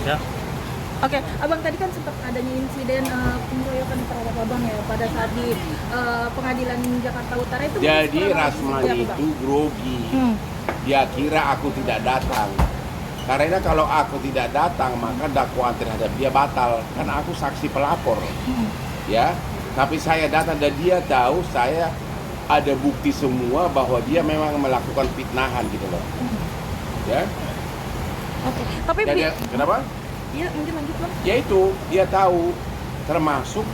Ya. Oke, abang tadi kan sempat adanya insiden pengeroyokan terhadap abang ya pada saat di pengadilan Jakarta Utara itu. Jadi kurang lebih Rasman seperti apa, Bang? itu grogi. Dia kira aku tidak datang. Karena kalau aku tidak datang, maka dakwaan terhadap dia batal. Karena aku saksi pelapor. Ya, tapi saya datang dan dia tahu saya ada bukti semua bahwa dia memang melakukan fitnahan gitu loh. Ya. Oke, tapi Jadi, kenapa? Iya, mungkin lanjut Bang. Ya itu, dia tahu. Termasuk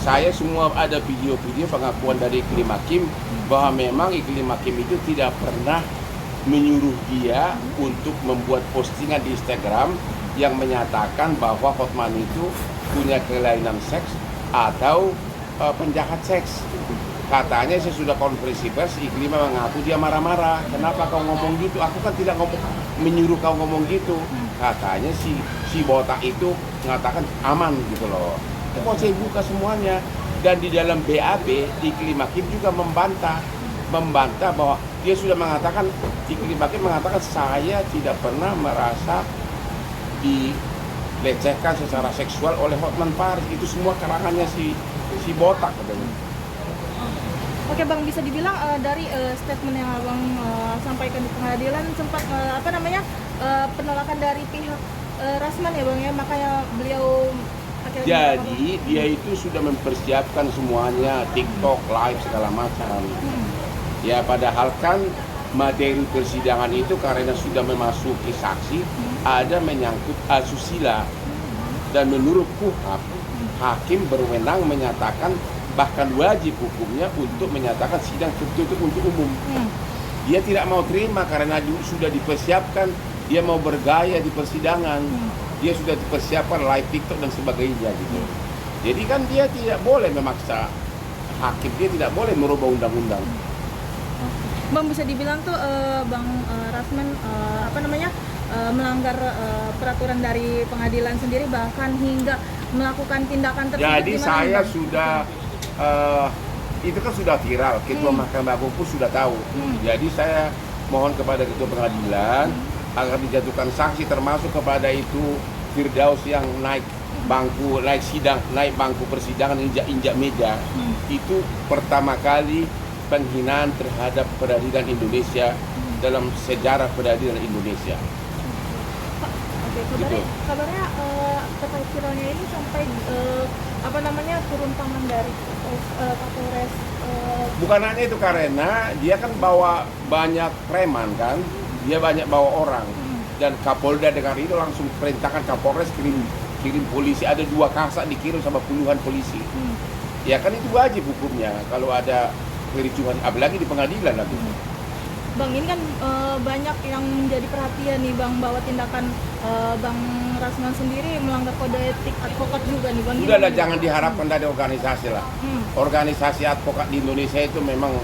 saya semua ada video-video pengakuan dari Iklim Hakim bahwa memang Iklim Hakim itu tidak pernah menyuruh dia untuk membuat postingan di Instagram yang menyatakan bahwa Hotman itu punya kelainan seks atau penjahat seks. Katanya saya sudah konferensi pers, Iklim mengaku dia marah-marah. Kenapa kau ngomong gitu? Aku kan tidak menyuruh kau ngomong gitu. Katanya si botak itu mengatakan aman gitu loh. Itu mau saya buka semuanya. Dan di dalam BAB, Iklim Hakim juga membantah bahwa dia sudah mengatakan, Iklim Hakim mengatakan saya tidak pernah merasa dilecehkan secara seksual oleh Hotman Paris. Itu semua karangannya si botak katanya. Oke Bang, bisa dibilang dari statement yang Abang sampaikan di pengadilan sempat penolakan dari pihak Rasman ya Bang ya, makanya beliau akhirnya. Jadi dia itu sudah mempersiapkan semuanya, TikTok, live segala macam. Ya padahal kan materi persidangan itu karena sudah memasuki saksi ada menyangkut asusila. Dan menurut KUHAP, hakim berwenang menyatakan bahkan wajib hukumnya untuk menyatakan sidang tertutup untuk umum. Dia tidak mau terima karena sudah dipersiapkan, dia mau bergaya di persidangan, dia sudah dipersiapkan live TikTok dan sebagainya gitu. Jadi kan dia tidak boleh memaksa hakim, dia tidak boleh merubah undang-undang. Bang, bisa dibilang tuh Bang Rasman melanggar peraturan dari pengadilan sendiri, bahkan hingga melakukan tindakan tersebut. Jadi saya Bang? sudah itu kan sudah viral, Ketua Mahkamah Agung pun sudah tahu. Jadi saya mohon kepada Ketua Pengadilan agar dijatuhkan sanksi, termasuk kepada itu Firdaus yang naik sidang, naik bangku persidangan, injak meja. Itu pertama kali penghinaan terhadap peradilan Indonesia dalam sejarah peradilan Indonesia. Oke, kabarnya terkait viralnya ini sampai turun tangan dari Kapolres. Bukan hanya itu, karena dia kan bawa banyak preman kan, dia banyak bawa orang. Dan Kapolda dengar itu langsung perintahkan Kapolres kirim polisi, ada 2 kasak dikirim sama puluhan polisi. Ya kan itu wajib hukumnya kalau ada kericuhan, apalagi di pengadilan nanti. Bang, ini kan banyak yang menjadi perhatian nih Bang, bahwa tindakan Bang Rasman sendiri melanggar kode etik advokat juga nih Bang. Udahlah, jangan diharapkan dari organisasi lah. Organisasi advokat di Indonesia itu memang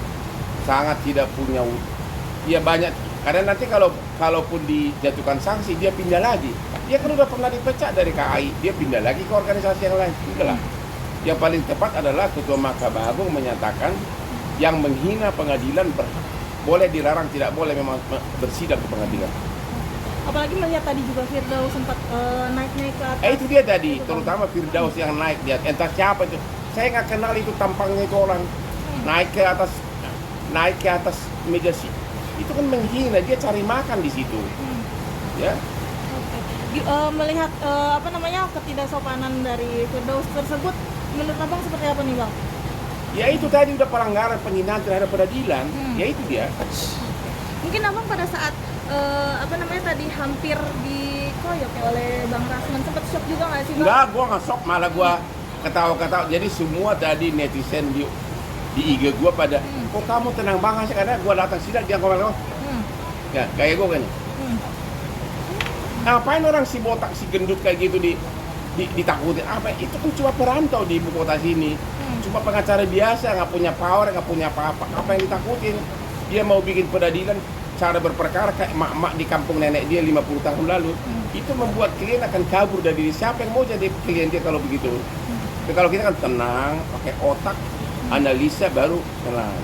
sangat tidak punya, ya banyak. Karena nanti kalaupun dijatuhkan sanksi, dia pindah lagi. Dia kan udah pernah dipecat dari KAI, dia pindah lagi ke organisasi yang lain. Udahlah. Yang paling tepat adalah Ketua Mahkamah Agung menyatakan yang menghina pengadilan boleh dilarang, tidak boleh memang bersidang ke pengadilan. Apalagi melihat tadi juga Firdaus sempat naik-naik ke atas. Itu dia tadi, terutama Firdaus yang naik dia. Entah siapa itu. Saya nggak kenal itu tampangnya itu orang. Naik ke atas meja sih. Itu kan menghina, dia cari makan di situ. Ya. Melihat ketidaksopanan dari Firdaus tersebut, menurut Abang seperti apa nih Bang? Ya itu tadi udah pelanggaran penghinaan terhadap peradilan. Ya itu dia. Mungkin Abang pada saat tadi hampir dikoyok ya oleh Bang Rasman, sempat shock juga nggak sih Bang? Enggak, gua nggak shock, malah gua ketawa-ketawa. Jadi semua tadi netizen di IG gua pada, kok kamu tenang banget sih, karena gua datang sidang dia ngomong, ya kayak gua kan. Ngapain orang si botak, si gendut kayak gitu ditakutin? Apa? Itu kan cuma perantau di ibu kota sini. Cuma pengacara biasa, nggak punya power, nggak punya apa-apa. Apa yang ditakutin? Dia mau bikin peradilan, cara berperkara kayak emak-emak di kampung nenek dia 50 tahun lalu. Itu membuat klien akan kabur dari diri. Siapa yang mau jadi klien dia kalau begitu? Tapi kalau kita kan tenang, pakai otak, analisa baru tenang.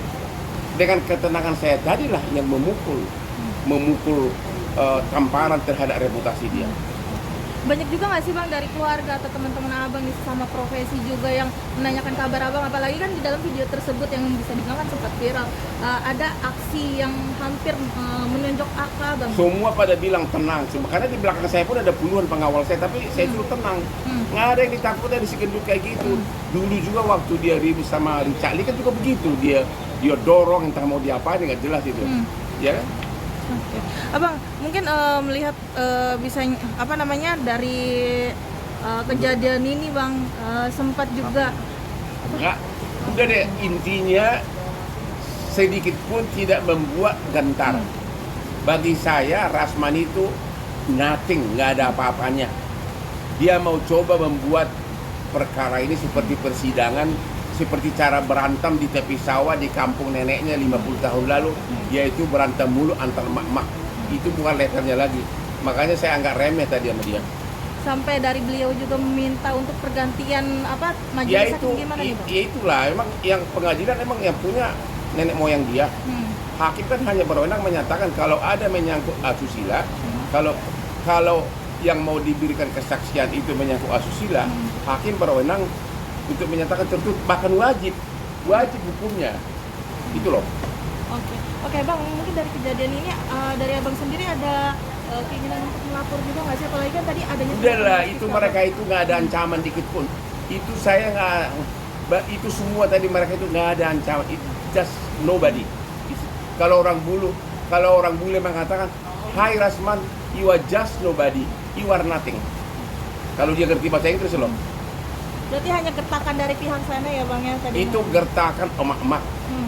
Dengan ketenangan saya tadilah yang memukul tamparan terhadap reputasi dia. Banyak juga nggak sih bang dari keluarga atau teman-teman abang di sama profesi juga yang menanyakan kabar abang, apalagi kan di dalam video tersebut yang bisa dibilang kan sempat viral, ada aksi yang hampir menonjok AK bang. Semua pada bilang tenang, karena di belakang saya pun ada puluhan pengawal saya, tapi saya suruh tenang. Nggak ada yang ditakut dari si gendut kayak gitu. Dulu juga waktu dia ribut sama Richard Lee kan juga begitu, dia dorong entah mau diapain nggak jelas itu, ya kan? Oke. Abang mungkin melihat bisa apa namanya dari kejadian ini bang, sempat juga Enggak, udah deh, intinya sedikit pun tidak membuat gentar. Bagi saya Rasman itu nothing, nggak ada apa-apanya. Dia mau coba membuat perkara ini seperti persidangan, seperti cara berantem di tepi sawah di kampung neneknya 50 tahun lalu, yaitu berantem mulu antar mak-mak. Itu bukan levelnya lagi. Makanya saya anggap remeh tadi sama dia. sampai dari beliau juga meminta untuk pergantian apa majelis Ya itu, hakim gimana nih bang? ya itulah, emang yang pengadilan emang yang punya nenek moyang dia. Hakim kan hanya berwenang menyatakan kalau ada menyangkut asusila, kalau yang mau diberikan kesaksian itu menyangkut asusila, hakim berwenang untuk menyatakan tertutup, bahkan wajib hukumnya, itu loh. Oke bang, mungkin dari kejadian ini dari abang sendiri ada keinginan untuk melapor juga nggak sih, apalagi kan tadi adanya Udahlah, itu mereka itu nggak ada ancaman dikit pun. Itu saya nggak, itu semua tadi mereka itu nggak ada ancaman. It just nobody. Kalau orang bule mengatakan, Hai Rasman, you are just nobody, you are nothing. Kalau dia ngerti bahasa Inggris loh. Berarti hanya gertakan dari pihak sana ya bang ya tadi? Itu gertakan mak-mak.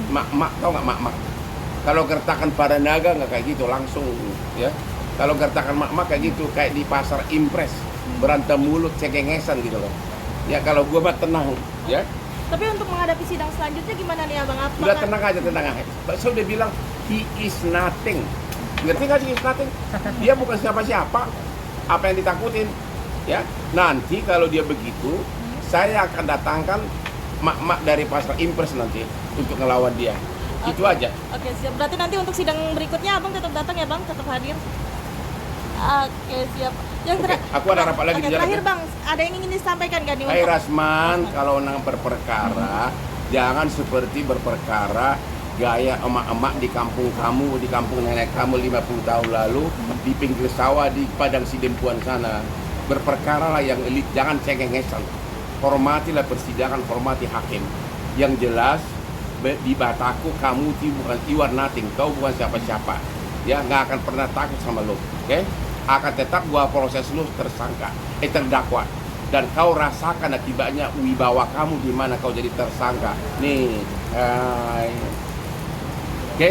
Mak-mak, tau nggak mak-mak? Kalau gertakan pada naga nggak kayak gitu langsung, ya. Kalau gertakan mak-mak kayak gitu, kayak di pasar impres, berantem mulut, cegengesan gitu loh. Ya kalau gua mah tenang, ya. Tapi untuk menghadapi sidang selanjutnya gimana nih abang? Udah tenang aja. Saya udah bilang he is nothing. Ngerti nggak sih he is nothing? Dia bukan siapa-siapa. Apa yang ditakutin? Ya. Nanti kalau dia begitu, saya akan datangkan mak-mak dari pasar impres nanti untuk ngelawan dia. Itu aja. Oke siap. Berarti nanti untuk sidang berikutnya abang tetap datang ya bang, tetap hadir. Oke siap. Yang Aku ada rapat lagi di jalan. terakhir bang, ada yang ingin disampaikan kan nih? Hai Rasman, kalau nang berperkara, jangan seperti berperkara gaya emak-emak di kampung kamu, di kampung nenek kamu 50 tahun lalu, di pinggir sawah, di padang sidempuan sana. Berperkara lah yang elit, jangan cengengesan. Hormatilah persidangan, hormati hakim. Yang jelas, di Bataku kamu bukan, you are nothing, kau bukan siapa-siapa. Ya, nggak akan pernah takut sama lo, oke? Akan tetap gua proses lu tersangka, terdakwa, dan kau rasakan akibatnya wibawa kamu di mana kau jadi tersangka. Nih, oke.